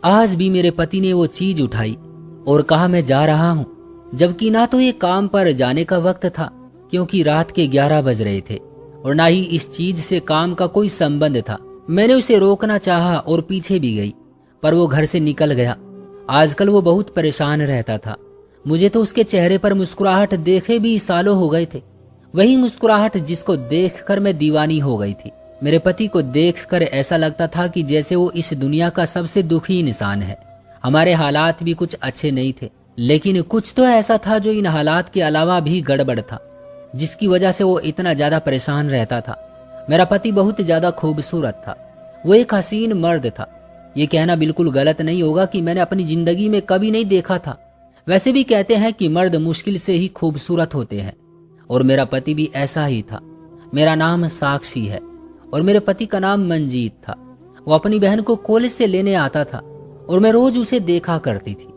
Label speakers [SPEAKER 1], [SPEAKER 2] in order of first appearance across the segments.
[SPEAKER 1] आज भी मेरे पति ने वो चीज उठाई और कहा मैं जा रहा हूं, जबकि ना तो ये काम पर जाने का वक्त था क्योंकि रात के 11 बज रहे थे और ना ही इस चीज से काम का कोई संबंध था। मैंने उसे रोकना चाहा और पीछे भी गई, पर वो घर से निकल गया। आजकल वो बहुत परेशान रहता था। मुझे तो उसके चेहरे पर मुस्कुराहट देखे भी सालों हो गए थे, वही मुस्कुराहट जिसको देखकर मैं दीवानी हो गई थी। मेरे पति को देखकर ऐसा लगता था कि जैसे वो इस दुनिया का सबसे दुखी इंसान है। हमारे हालात भी कुछ अच्छे नहीं थे, लेकिन कुछ तो ऐसा था जो इन हालात के अलावा भी गड़बड़ था, जिसकी वजह से वो इतना ज्यादा परेशान रहता था। मेरा पति बहुत ज्यादा खूबसूरत था, वो एक हसीन मर्द था। ये कहना बिल्कुल गलत नहीं होगा कि मैंने अपनी जिंदगी में कभी नहीं देखा था। वैसे भी कहते हैं कि मर्द मुश्किल से ही खूबसूरत होते हैं, और मेरा पति भी ऐसा ही था। मेरा नाम साक्षी है और मेरे पति का नाम मंजीत था। वो अपनी बहन को कॉलेज से लेने आता था और मैं रोज उसे देखा करती थी।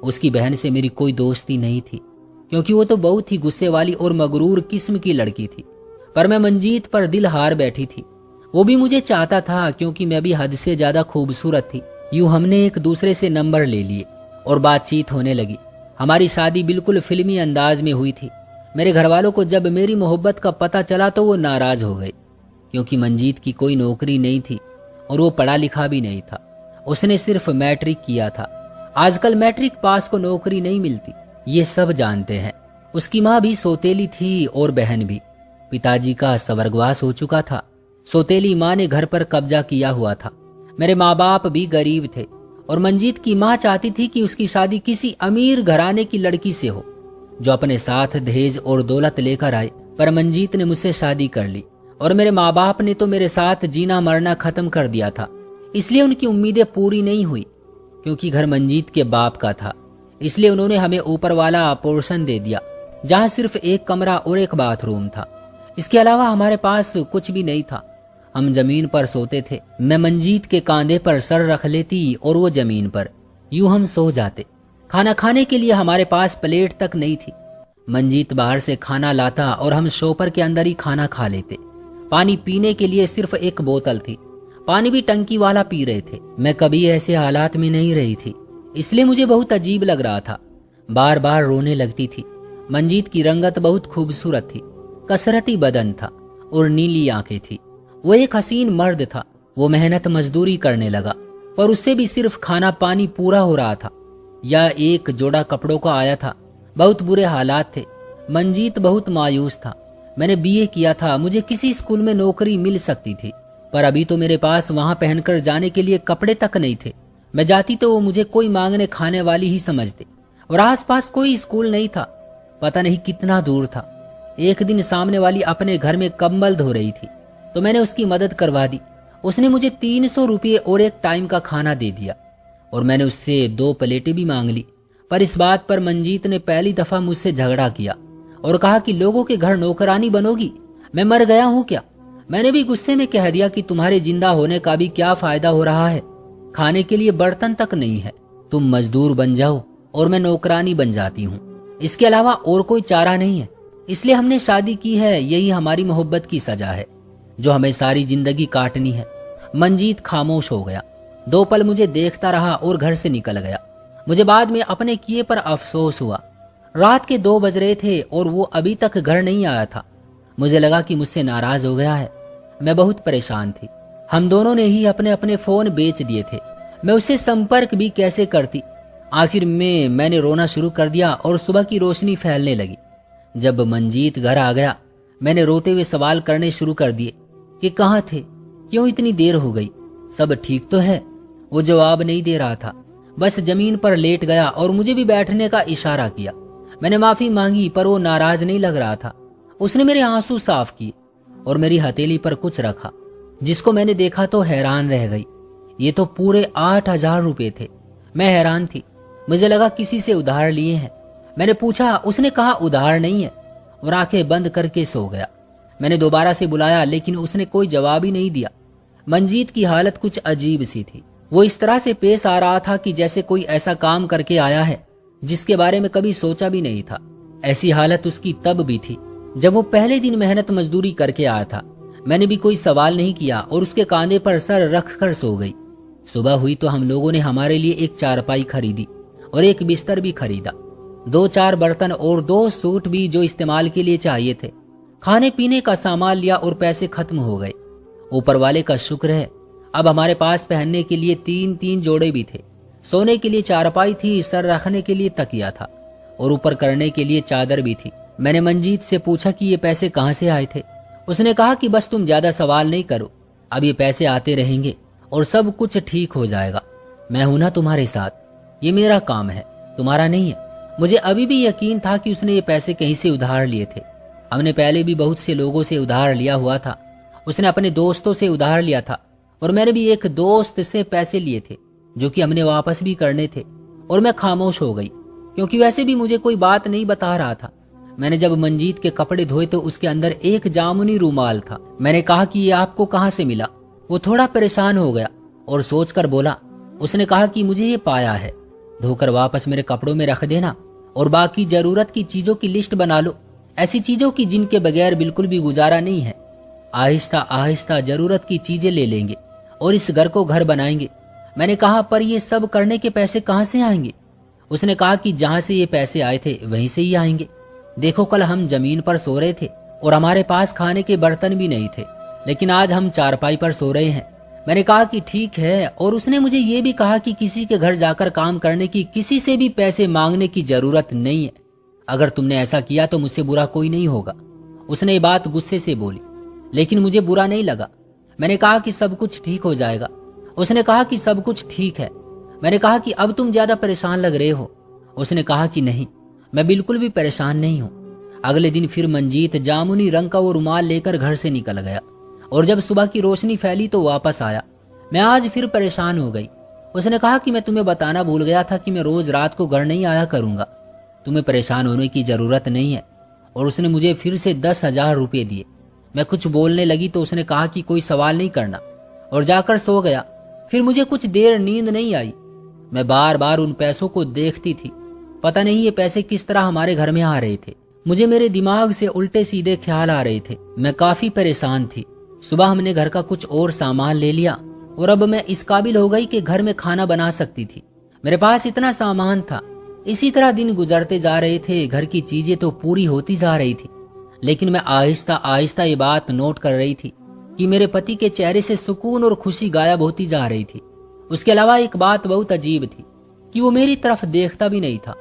[SPEAKER 1] उसकी बहन से मेरी कोई दोस्ती नहीं थी क्योंकि वो तो बहुत ही गुस्से वाली और मगरूर किस्म की लड़की थी, पर मैं मंजीत पर दिल हार बैठी थी। वो भी मुझे चाहता था क्योंकि मैं भी हद से ज्यादा खूबसूरत थी। यूं हमने एक दूसरे से नंबर ले लिए और बातचीत होने लगी। हमारी शादी बिल्कुल फिल्मी अंदाज में हुई थी। मेरे घर वालों को जब मेरी मोहब्बत का पता चला तो वो नाराज हो गए क्योंकि मंजीत की कोई नौकरी नहीं थी और वो पढ़ा लिखा भी नहीं था। उसने सिर्फ मैट्रिक किया था। आजकल मैट्रिक पास को नौकरी नहीं मिलती, ये सब जानते हैं। उसकी माँ भी सौतेली थी और बहन भी। पिताजी का स्वर्गवास हो चुका था। सौतेली माँ ने घर पर कब्जा किया हुआ था। मेरे माँ बाप भी गरीब थे और मंजीत की माँ चाहती थी कि उसकी शादी किसी अमीर घराने की लड़की से हो जो अपने साथ दहेज और दौलत लेकर आए। पर मंजीत ने मुझसे शादी कर ली और मेरे माँ बाप ने तो मेरे साथ जीना मरना खत्म कर दिया था। इसलिए उनकी उम्मीदें पूरी नहीं हुई। क्योंकि घर मंजीत के बाप का था, इसलिए उन्होंने हमें ऊपर वाला पोर्शन दे दिया जहां सिर्फ एक कमरा और एक बाथरूम था। इसके अलावा हमारे पास कुछ भी नहीं था। हम जमीन पर सोते थे। मैं मंजीत के कांधे पर सर रख लेती और वो जमीन पर। यूं हम सो जाते। खाना खाने के लिए हमारे पास प्लेट तक नहीं थी। मंजीत बाहर से खाना लाता और हम शॉपर के अंदर ही खाना खा लेते। पानी पीने के लिए सिर्फ एक बोतल थी। पानी भी टंकी वाला पी रहे थे। मैं कभी ऐसे हालात में नहीं रही थी, इसलिए मुझे बहुत अजीब लग रहा था। बार बार रोने लगती थी। मंजीत की रंगत बहुत खूबसूरत थी। कसरती बदन था और नीली आंखें थी। वो एक हसीन मर्द था। वो मेहनत मजदूरी करने लगा, पर उससे भी सिर्फ खाना पानी पूरा हो रहा था या एक जोड़ा कपड़ों का आया था। बहुत बुरे हालात थे। मंजीत बहुत मायूस था। मैंने बीए किया था, मुझे किसी स्कूल में नौकरी मिल सकती थी, पर अभी तो मेरे पास वहां पहनकर जाने के लिए कपड़े तक नहीं थे। मैं जाती तो वो मुझे कोई मांगने खाने वाली ही समझते और आसपास कोई स्कूल नहीं था। पता नहीं कितना दूर था। एक दिन सामने वाली अपने घर में कंबल धो रही थी तो मैंने उसकी मदद करवा दी। उसने मुझे 300 रुपये और एक टाइम का खाना दे दिया और मैंने उससे 2 प्लेटें भी मांग ली। पर इस बात पर मंजीत ने पहली दफा मुझसे झगड़ा किया और कहा कि लोगों के घर नौकरानी बनोगी, मैं मर गया हूं क्या? मैंने भी गुस्से में कह दिया कि तुम्हारे जिंदा होने का भी क्या फायदा हो रहा है, खाने के लिए बर्तन तक नहीं है। तुम मजदूर बन जाओ और मैं नौकरानी बन जाती हूँ, इसके अलावा और कोई चारा नहीं है। इसलिए हमने शादी की है, यही हमारी मोहब्बत की सजा है जो हमें सारी जिंदगी काटनी है। मंजीत खामोश हो गया। 2 पल मुझे देखता रहा और घर से निकल गया। मुझे बाद में अपने किए पर अफसोस हुआ। रात के 2 बज रहे थे और वो अभी तक घर नहीं आया था। मुझे लगा कि मुझसे नाराज हो गया है। मैं बहुत परेशान थी। हम दोनों ने ही अपने अपने फोन बेच दिए थे। मैं उससे संपर्क भी कैसे करती। आखिर में मैंने रोना शुरू कर दिया और सुबह की रोशनी फैलने लगी। जब मंजीत घर आ गया, मैंने रोते हुए सवाल करने शुरू कर दिए कि कहाँ थे, क्यों इतनी देर हो गई, सब ठीक तो है? वो जवाब नहीं दे रहा था, बस जमीन पर लेट गया और मुझे भी बैठने का इशारा किया। मैंने माफी मांगी पर वो नाराज नहीं लग रहा था। उसने मेरे आंसू साफ किए और मेरी हथेली पर कुछ रखा, जिसको मैंने देखा तो हैरान रह गई। ये तो पूरे 8,000 रुपए थे। मैं हैरान थी। मुझे लगा किसी से उधार लिए हैं। मैंने पूछा, उसने कहा उधार नहीं है और आंखें बंद करके सो गया। मैंने दोबारा से बुलाया लेकिन उसने कोई जवाब ही नहीं दिया। मंजीत की हालत कुछ अजीब सी थी। वो इस तरह से पेश आ रहा था कि जैसे कोई ऐसा काम करके आया है जिसके बारे में कभी सोचा भी नहीं था। ऐसी हालत उसकी तब भी थी जब वो पहले दिन मेहनत मजदूरी करके आया था। मैंने भी कोई सवाल नहीं किया और उसके कांधे पर सर रख कर सो गई। सुबह हुई तो हम लोगों ने हमारे लिए एक चारपाई खरीदी और एक बिस्तर भी खरीदा, 2-4 बर्तन और 2 सूट भी जो इस्तेमाल के लिए चाहिए थे। खाने पीने का सामान लिया और पैसे खत्म हो गए। ऊपर वाले का शुक्र है, अब हमारे पास पहनने के लिए 3-3 जोड़े भी थे। सोने के लिए चारपाई थी, सर रखने के लिए तकिया था और ऊपर करने के लिए चादर भी थी। मैंने मंजीत से पूछा कि ये पैसे कहाँ से आए थे। उसने कहा कि बस तुम ज्यादा सवाल नहीं करो, अब ये पैसे आते रहेंगे और सब कुछ ठीक हो जाएगा। मैं हूं ना तुम्हारे साथ, ये मेरा काम है, तुम्हारा नहीं है। मुझे अभी भी यकीन था कि उसने ये पैसे कहीं से उधार लिए थे। हमने पहले भी बहुत से लोगों से उधार लिया हुआ था। उसने अपने दोस्तों से उधार लिया था और मैंने भी एक दोस्त से पैसे लिए थे जो कि हमने वापस भी करने थे। और मैं खामोश हो गई क्योंकि वैसे भी मुझे कोई बात नहीं बता रहा था। मैंने जब मंजीत के कपड़े धोए तो उसके अंदर एक जामुनी रूमाल था। मैंने कहा कि ये आपको कहाँ से मिला। वो थोड़ा परेशान हो गया और सोचकर बोला। उसने कहा कि मुझे ये पाया है, धोकर वापस मेरे कपड़ों में रख देना और बाकी जरूरत की चीजों की लिस्ट बना लो, ऐसी चीजों की जिनके बगैर बिल्कुल भी गुजारा नहीं है। आहिस्ता आहिस्ता जरूरत की चीजें ले लेंगे और इस घर को घर बनाएंगे। मैंने कहा पर ये सब करने के पैसे कहाँ से आएंगे। उसने कहा कि जहां से ये पैसे आए थे वहीं से ही आएंगे। देखो कल हम जमीन पर सो रहे थे और हमारे पास खाने के बर्तन भी नहीं थे, लेकिन आज हम चारपाई पर सो रहे हैं। मैंने कहा कि ठीक है, और उसने मुझे ये भी कहा कि किसी के घर जाकर काम करने की, किसी से भी पैसे मांगने की जरूरत नहीं है। अगर तुमने ऐसा किया तो मुझसे बुरा कोई नहीं होगा। उसने ये बात गुस्से से बोली, लेकिन मुझे बुरा नहीं लगा। मैंने कहा कि सब कुछ ठीक हो जाएगा। उसने कहा कि सब कुछ ठीक है। मैंने कहा कि अब तुम ज्यादा परेशान लग रहे हो। उसने कहा कि नहीं, मैं बिल्कुल भी परेशान नहीं हूँ। अगले दिन फिर मंजीत जामुनी रंग का वो रुमाल लेकर घर से निकल गया और जब सुबह की रोशनी फैली तो वापस आया। मैं आज फिर परेशान हो गई। उसने कहा कि मैं तुम्हें बताना भूल गया था कि मैं रोज रात को घर नहीं आया करूंगा, तुम्हें परेशान होने की जरूरत नहीं है। और उसने मुझे फिर से 10,000 रुपये दिए। मैं कुछ बोलने लगी तो उसने कहा कि कोई सवाल नहीं करना और जाकर सो गया। फिर मुझे कुछ देर नींद नहीं आई। मैं बार बार उन पैसों को देखती थी। पता नहीं ये पैसे किस तरह हमारे घर में आ रहे थे। मुझे मेरे दिमाग से उल्टे सीधे ख्याल आ रहे थे। मैं काफी परेशान थी। सुबह हमने घर का कुछ और सामान ले लिया और अब मैं इस काबिल हो गई कि घर में खाना बना सकती थी। मेरे पास इतना सामान था। इसी तरह दिन गुजरते जा रहे थे। घर की चीजें तो पूरी होती जा रही थी, लेकिन मैं आहिस्ता आहिस्ता ये बात नोट कर रही थी कि मेरे पति के चेहरे से सुकून और खुशी गायब होती जा रही थी। उसके अलावा एक बात बहुत अजीब थी कि वो मेरी तरफ देखता भी नहीं था,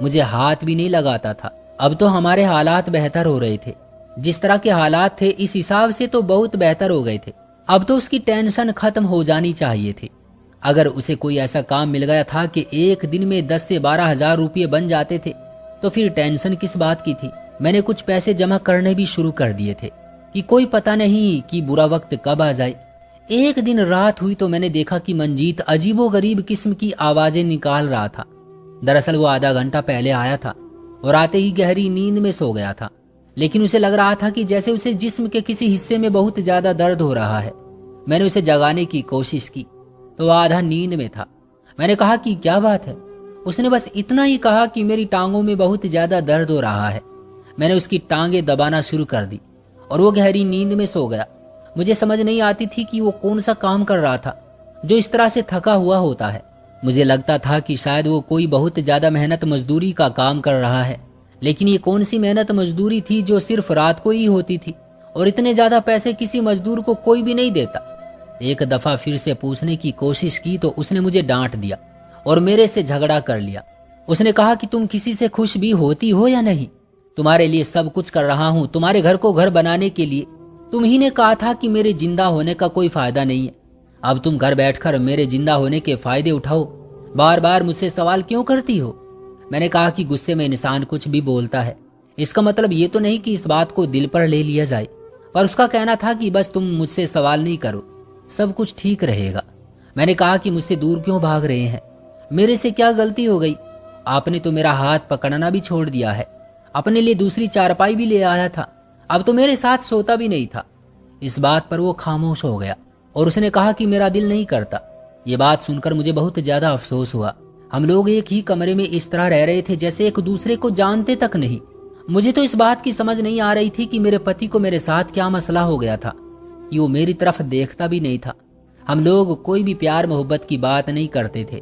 [SPEAKER 1] मुझे हाथ भी नहीं लगाता था। अब तो हमारे हालात बेहतर हो रहे थे। जिस तरह के हालात थे इस हिसाब से तो बहुत बेहतर हो गए थे। अब तो उसकी टेंशन खत्म हो जानी चाहिए थी। अगर उसे कोई ऐसा काम मिल गया था कि एक दिन में 10 से 12 हजार रुपये बन जाते थे तो फिर टेंशन किस बात की थी। मैंने कुछ पैसे जमा करने भी शुरू कर दिए थे कि कोई पता नहीं कि बुरा वक्त कब आ जाए। एक दिन रात हुई तो मैंने देखा कि मंजीत अजीबोगरीब किस्म की आवाजें निकाल रहा था। दरअसल वो आधा घंटा पहले आया था और आते ही गहरी नींद में सो गया था, लेकिन उसे लग रहा था कि जैसे उसे जिस्म के किसी हिस्से में बहुत ज्यादा दर्द हो रहा है। मैंने उसे जगाने की कोशिश की तो वह आधा नींद में था। मैंने कहा कि क्या बात है। उसने बस इतना ही कहा कि मेरी टांगों में बहुत ज्यादा दर्द हो रहा है। मैंने उसकी टांगें दबाना शुरू कर दी और वो गहरी नींद में सो गया। मुझे समझ नहीं आती थी कि वो कौन सा काम कर रहा था जो इस तरह से थका हुआ होता है। मुझे लगता था कि शायद वो कोई बहुत ज्यादा मेहनत मजदूरी का काम कर रहा है, लेकिन ये कौन सी मेहनत मजदूरी थी जो सिर्फ रात को ही होती थी और इतने ज्यादा पैसे किसी मजदूर को कोई भी नहीं देता। एक दफा फिर से पूछने की कोशिश की तो उसने मुझे डांट दिया और मेरे से झगड़ा कर लिया। उसने कहा कि तुम किसी से खुश भी होती हो या नहीं, तुम्हारे लिए सब कुछ कर रहा हूं, तुम्हारे घर को घर बनाने के लिए। तुम ही ने कहा था कि मेरे जिंदा होने का कोई फायदा नहीं है। अब तुम घर बैठकर मेरे जिंदा होने के फायदे उठाओ। बार बार मुझसे सवाल क्यों करती हो। मैंने कहा कि गुस्से में इंसान कुछ भी बोलता है, इसका मतलब ये तो नहीं कि इस बात को दिल पर ले लिया जाए। पर उसका कहना था कि बस तुम मुझसे सवाल नहीं करो, सब कुछ ठीक रहेगा। मैंने कहा कि मुझसे दूर क्यों भाग रहे हैं, मेरे से क्या गलती हो गई। आपने तो मेरा हाथ पकड़ना भी छोड़ दिया है, अपने लिए दूसरी चारपाई भी ले आया था, अब तो मेरे साथ सोता भी नहीं था। इस बात पर वो खामोश हो गया और उसने कहा कि मेरा दिल नहीं करता। ये बात सुनकर मुझे बहुत ज्यादा अफसोस हुआ। हम लोग एक ही कमरे में इस तरह रह रहे थे जैसे एक दूसरे को जानते तक नहीं। मुझे तो इस बात की समझ नहीं आ रही थी कि मेरे पति को मेरे साथ क्या मसला हो गया था कि वो मेरी तरफ देखता भी नहीं था। हम लोग कोई भी प्यार मोहब्बत की बात नहीं करते थे,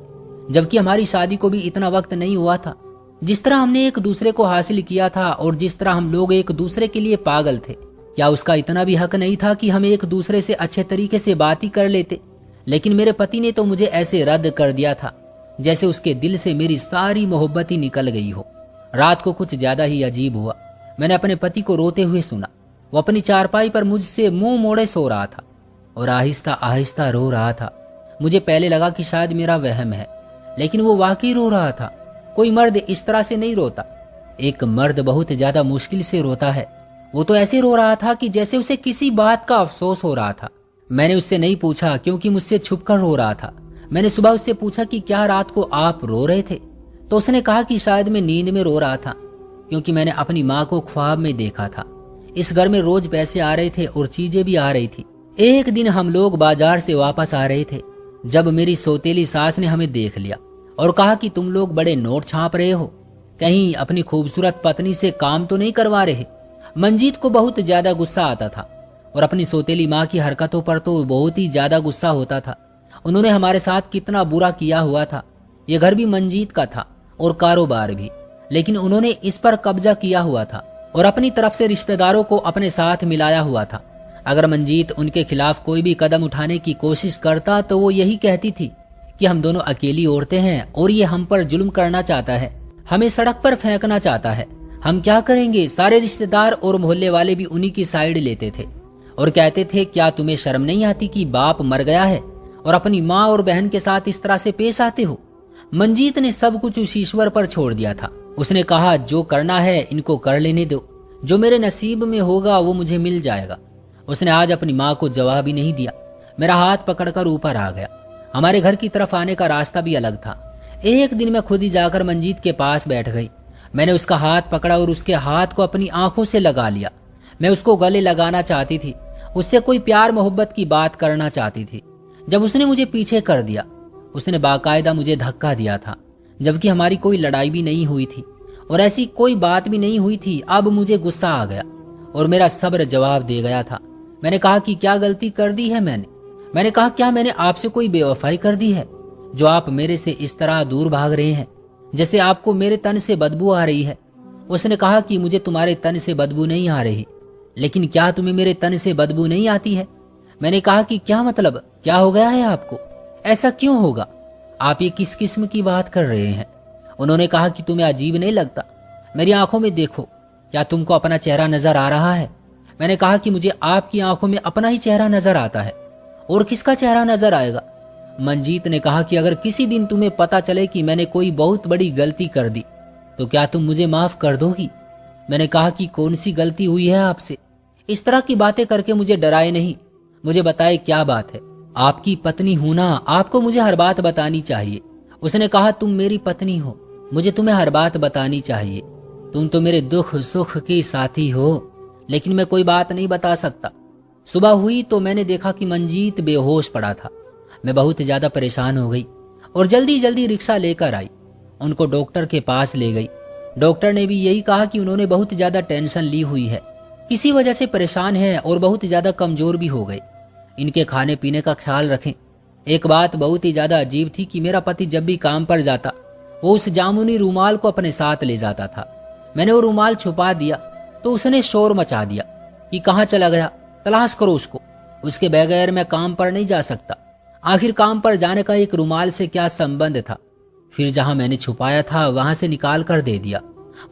[SPEAKER 1] जबकि हमारी शादी को भी इतना वक्त नहीं हुआ था। जिस तरह हमने एक दूसरे को हासिल किया था और जिस तरह हम लोग एक दूसरे के लिए पागल थे, क्या उसका इतना भी हक नहीं था कि हम एक दूसरे से अच्छे तरीके से बात ही कर लेते? लेकिन मेरे पति ने तो मुझे ऐसे रद्द कर दिया था जैसे उसके दिल से मेरी सारी मोहब्बत ही निकल गई हो। रात को कुछ ज्यादा ही अजीब हुआ। मैंने अपने पति को रोते हुए सुना। वो अपनी चारपाई पर मुझसे मुंह मोड़े सो रहा था और आहिस्ता आहिस्ता रो रहा था। मुझे पहले लगा कि शायद मेरा वहम है, लेकिन वो वाकई रो रहा था। कोई मर्द इस तरह से नहीं रोता। एक मर्द बहुत ज्यादा मुश्किल से रोता है। वो तो ऐसे रो रहा था कि जैसे उसे किसी बात का अफसोस हो रहा था। मैंने उससे नहीं पूछा क्योंकि मुझसे छुपकर रो रहा था। मैंने सुबह उससे पूछा कि क्या रात को आप रो रहे थे? तो उसने कहा कि शायद मैं नींद में रो रहा था, क्योंकि मैंने अपनी माँ को ख्वाब में देखा था। इस घर में रोज पैसे आ रहे थे और चीजें भी आ रही थी। एक दिन हम लोग बाजार से वापस आ रहे थे जब मेरी सौतेली सास ने हमें देख लिया और कहा कि तुम लोग बड़े नोट छाप रहे हो, कहीं अपनी खूबसूरत पत्नी से काम तो नहीं करवा रहे। मंजीत को बहुत ज्यादा गुस्सा आता था और अपनी सौतेली माँ की हरकतों पर तो बहुत ही ज्यादा गुस्सा होता था। उन्होंने हमारे साथ कितना बुरा किया हुआ था। ये घर भी मंजीत का था और कारोबार भी, लेकिन उन्होंने इस पर कब्जा किया हुआ था और अपनी तरफ से रिश्तेदारों को अपने साथ मिलाया हुआ था। अगर मंजीत उनके खिलाफ कोई भी कदम उठाने की कोशिश करता तो वो यही कहती थी कि हम दोनों अकेली औरतें हैं और ये हम पर जुल्म करना चाहता है, हमें सड़क पर फेंकना चाहता है। हम क्या करेंगे? सारे रिश्तेदार और मोहल्ले वाले भी उन्हीं की साइड लेते थे और कहते थे, क्या तुम्हें शर्म नहीं आती कि बाप मर गया है और अपनी माँ और बहन के साथ इस तरह से पेश आते हो? मंजीत ने सब कुछ उस ईश्वर पर छोड़ दिया था। उसने कहा, जो करना है इनको कर लेने दो, जो मेरे नसीब में होगा वो मुझे मिल जाएगा। उसने आज अपनी माँ को जवाब ही नहीं दिया। मेरा हाथ पकड़कर ऊपर आ गया। हमारे घर की तरफ आने का रास्ता भी अलग था। एक दिन मैं खुद ही जाकर मंजीत के पास बैठ गई। मैंने उसका हाथ पकड़ा और उसके हाथ को अपनी आंखों से लगा लिया। मैं उसको गले लगाना चाहती थी, उससे कोई प्यार मोहब्बत की बात करना चाहती थी। जब उसने मुझे पीछे कर दिया, उसने बाकायदा मुझे धक्का दिया था, जबकि हमारी कोई लड़ाई भी नहीं हुई थी और ऐसी कोई बात भी नहीं हुई थी। अब मुझे गुस्सा आ गया और मेरा सब्र जवाब दे गया था। मैंने कहा कि क्या गलती कर दी है मैंने कहा, क्या मैंने आपसे कोई बेवफाई कर दी है जो आप मेरे से इस तरह दूर भाग रहे हैं, जैसे आपको मेरे तन से बदबू आ रही है? उसने कहा कि मुझे तुम्हारे तन से बदबू नहीं आ रही, लेकिन क्या तुम्हें मेरे तन से बदबू नहीं आती है? मैंने कहा कि क्या मतलब, क्या हो गया है आपको? ऐसा क्यों होगा? आप ये किस किस्म की बात कर रहे हैं? उन्होंने कहा कि तुम्हें अजीब नहीं लगता? मेरी आंखों में देखो, क्या तुमको अपना चेहरा नजर आ रहा है? मैंने कहा कि मुझे आपकी आंखों में अपना ही चेहरा नजर आता है, और किसका चेहरा नजर आएगा? मंजीत ने कहा कि अगर किसी दिन तुम्हें पता चले कि मैंने कोई बहुत बड़ी गलती कर दी तो क्या तुम मुझे माफ कर दोगी? मैंने कहा कि कौन सी गलती हुई है आपसे? इस तरह की बातें करके मुझे डराए नहीं, मुझे बताए क्या बात है। आपकी पत्नी हूं ना, आपको मुझे हर बात बतानी चाहिए। उसने कहा, तुम मेरी पत्नी हो, मुझे तुम्हें हर बात बतानी चाहिए। तुम तो मेरे दुख सुख की साथी हो, लेकिन मैं कोई बात नहीं बता सकता। सुबह हुई तो मैंने देखा कि मंजीत बेहोश पड़ा था। मैं बहुत ज्यादा परेशान हो गई और जल्दी जल्दी रिक्शा लेकर आई। उनको डॉक्टर के पास ले गई। डॉक्टर ने भी यही कहा कि उन्होंने बहुत ज्यादा टेंशन ली हुई है, किसी वजह से परेशान है और बहुत ज्यादा कमजोर भी हो गए। इनके खाने पीने का ख्याल रखें। एक बात बहुत ही ज्यादा अजीब थी कि मेरा पति जब भी काम पर जाता वो उस जामुनी रूमाल को अपने साथ ले जाता था। मैंने वो रूमाल छुपा दिया तो उसने शोर मचा दिया कि कहाँ चला गया, तलाश करो उसको, उसके बगैर मैं काम पर नहीं जा सकता। आखिर काम पर जाने का एक रूमाल से क्या संबंध था? फिर जहां मैंने छुपाया था वहां से निकाल कर दे दिया।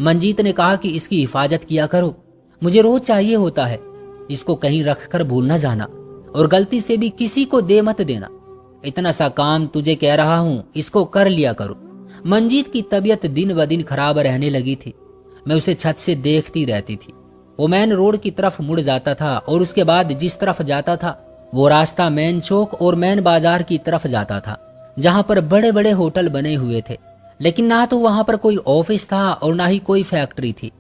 [SPEAKER 1] मंजीत ने कहा कि इसकी हिफाजत किया करो, मुझे रोज चाहिए होता है, इसको कहीं रख कर भूल न जाना और गलती से भी किसी को दे मत देना। इतना सा काम तुझे कह रहा हूं, इसको कर लिया करो। मंजीत की तबीयत दिन ब दिन खराब रहने लगी थी। मैं उसे छत से देखती रहती थी। वो मेन रोड की तरफ मुड़ जाता था और उसके बाद जिस तरफ जाता था वो रास्ता मेन चौक और मेन बाजार की तरफ जाता था, जहां पर बड़े बड़े होटल बने हुए थे, लेकिन ना तो वहां पर कोई ऑफिस था और ना ही कोई फैक्ट्री थी।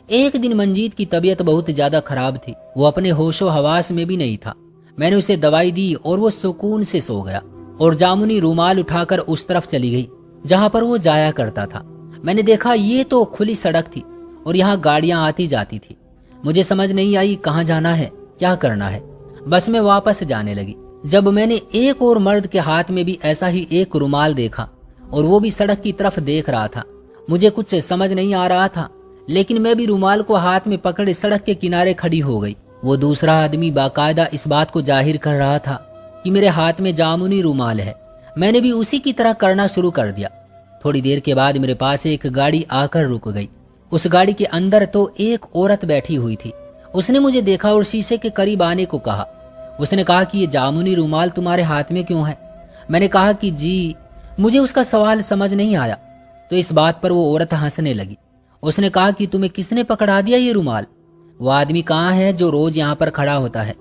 [SPEAKER 1] एक दिन मंजीत की तबीयत बहुत ज्यादा खराब थी, वो अपने होशो हवास में भी नहीं था। मैंने उसे दवाई दी और वो सुकून से सो गया और जामुनी रूमाल उठाकर उस तरफ चली गई जहां पर वो जाया करता था। मैंने देखा ये तो खुली सड़क थी और यहाँ गाड़ियां आती जाती थी। मुझे समझ नहीं आई कहाँ जाना है, क्या करना है। बस मैं वापस जाने लगी। जब मैंने एक और मर्द के हाथ में भी ऐसा ही एक रुमाल देखा और वो भी सड़क की तरफ देख रहा था। मुझे कुछ समझ नहीं आ रहा था, लेकिन मैं भी रुमाल को हाथ में पकड़े सड़क के किनारे खड़ी हो गई। वो दूसरा आदमी बाकायदा इस बात को जाहिर कर रहा था कि मेरे हाथ में जामुनी रुमाल है। मैंने भी उसी की तरह करना शुरू कर दिया। थोड़ी देर के बाद मेरे पास एक गाड़ी आकर रुक गई। उस गाड़ी के अंदर तो एक औरत बैठी हुई थी। उसने मुझे देखा और शीशे के करीब आने को कहा। उसने कहा कि ये जामुनी रुमाल तुम्हारे हाथ में क्यों है? मैंने कहा कि जी, मुझे उसका सवाल समझ नहीं आया। तो इस बात पर वो औरत हंसने लगी। उसने कहा कि तुम्हें किसने पकड़ा दिया ये रुमाल? वो आदमी कहाँ है जो रोज यहाँ पर खड़ा होता है?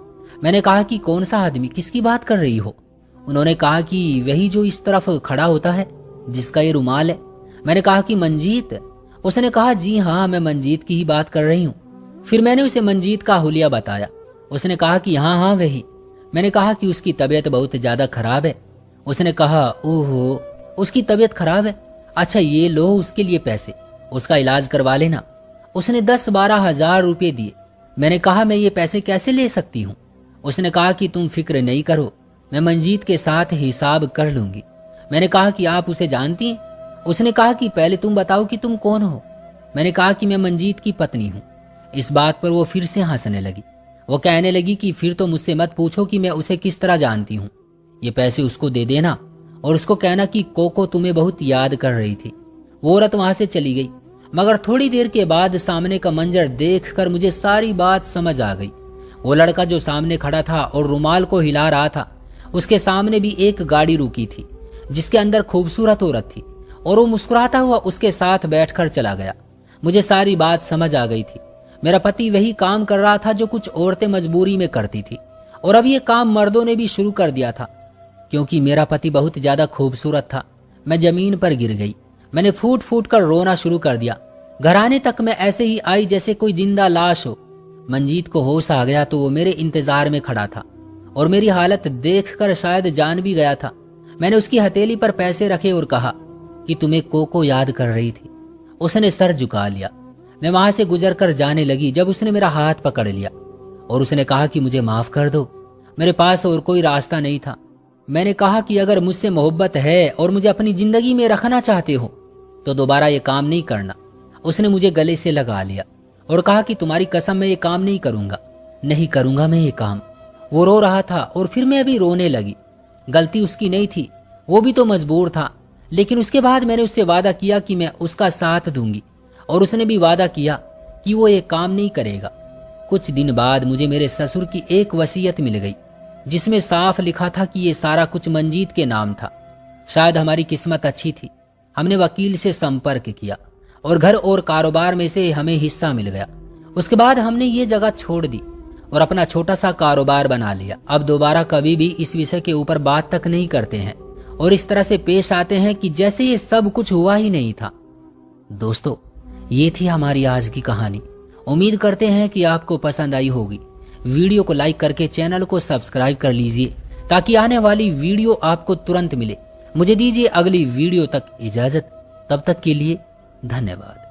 [SPEAKER 1] मैंने कहा कि कौन सा आदमी, किसकी बात कर रही हो? उन्होंने कहा कि वही जो इस तरफ खड़ा होता है, जिसका ये रुमाल है। मैंने कहा कि मंजीत? उसने कहा जी हाँ, मैं मंजीत की ही बात कर रही हूँ। फिर मैंने उसे मंजीत का हुलिया बताया। उसने कहा कि हाँ हाँ वही। मैंने कहा कि उसकी तबीयत बहुत ज्यादा खराब है। उसने कहा ओहो, उसकी तबीयत खराब है? अच्छा ये लो उसके लिए पैसे, उसका इलाज करवा लेना। उसने 10-12 हजार रुपये दिए। मैंने कहा मैं ये पैसे कैसे ले सकती हूँ? उसने कहा कि तुम फिक्र नहीं करो, मैं मंजीत के साथ हिसाब कर लूंगी। मैंने कहा कि आप उसे जानती हैं? उसने कहा कि पहले तुम बताओ कि तुम कौन हो। मैंने कहा कि मैं मंजीत की पत्नी हूँ। इस बात पर वो फिर से हंसने लगी। वो कहने लगी कि फिर तो मुझसे मत पूछो कि मैं उसे किस तरह जानती हूँ। ये पैसे उसको दे देना और उसको कहना कि कोको तुम्हें बहुत याद कर रही थी। वो औरत वहां से चली गई। मगर थोड़ी देर के बाद सामने का मंजर देखकर मुझे सारी बात समझ आ गई। वो लड़का जो सामने खड़ा था और रुमाल को हिला रहा था, उसके सामने भी एक गाड़ी रुकी थी जिसके अंदर खूबसूरत औरत थी और वो मुस्कुराता हुआ उसके साथ बैठकर चला गया। मुझे सारी बात समझ आ गई थी। मेरा पति वही काम कर रहा था जो कुछ औरतें मजबूरी में करती थी, और अब ये काम मर्दों ने भी शुरू कर दिया था। क्योंकि मेरा पति बहुत ज्यादा खूबसूरत था, मैं जमीन पर गिर गई। मैंने फूट फूट कर रोना शुरू कर दिया। घर आने तक मैं ऐसे ही आई जैसे कोई जिंदा लाश हो। मंजीत को होश आ गया तो वो मेरे इंतजार में खड़ा था और मेरी हालत देखकर शायद जान भी गया था। मैंने उसकी हथेली पर पैसे रखे और कहा कि तुम्हें कोको याद कर रही थी। उसने सर झुका लिया। मैं वहां से गुजर कर जाने लगी जब उसने मेरा हाथ पकड़ लिया और उसने कहा कि मुझे माफ कर दो, मेरे पास और कोई रास्ता नहीं था। मैंने कहा कि अगर मुझसे मोहब्बत है और मुझे अपनी जिंदगी में रखना चाहते हो तो दोबारा ये काम नहीं करना। उसने मुझे गले से लगा लिया और कहा कि तुम्हारी कसम मैं ये काम नहीं करूंगा, नहीं करूंगा मैं ये काम। वो रो रहा था और फिर मैं भी रोने लगी। गलती उसकी नहीं थी, वो भी तो मजबूर था। लेकिन उसके बाद मैंने उससे वादा किया कि मैं उसका साथ दूंगी और उसने भी वादा किया कि वो ये काम नहीं करेगा। कुछ दिन बाद मुझे मेरे ससुर की एक वसीयत मिल गई जिसमें साफ लिखा था कि ये सारा कुछ मंजीत के नाम था। शायद हमारी किस्मत अच्छी थी। हमने वकील से संपर्क किया और घर और कारोबार में से हमें हिस्सा मिल गया। उसके बाद हमने ये जगह छोड़ दी और अपना छोटा सा कारोबार बना लिया। अब दोबारा कभी भी इस विषय के ऊपर बात तक नहीं करते हैं और इस तरह से पेश आते हैं कि जैसे ये सब कुछ हुआ ही नहीं था। दोस्तों, ये थी हमारी आज की कहानी। उम्मीद करते हैं कि आपको पसंद आई होगी। वीडियो को लाइक करके चैनल को सब्सक्राइब कर लीजिए ताकि आने वाली वीडियो आपको तुरंत मिले। मुझे दीजिए अगली वीडियो तक इजाजत। तब तक के लिए धन्यवाद।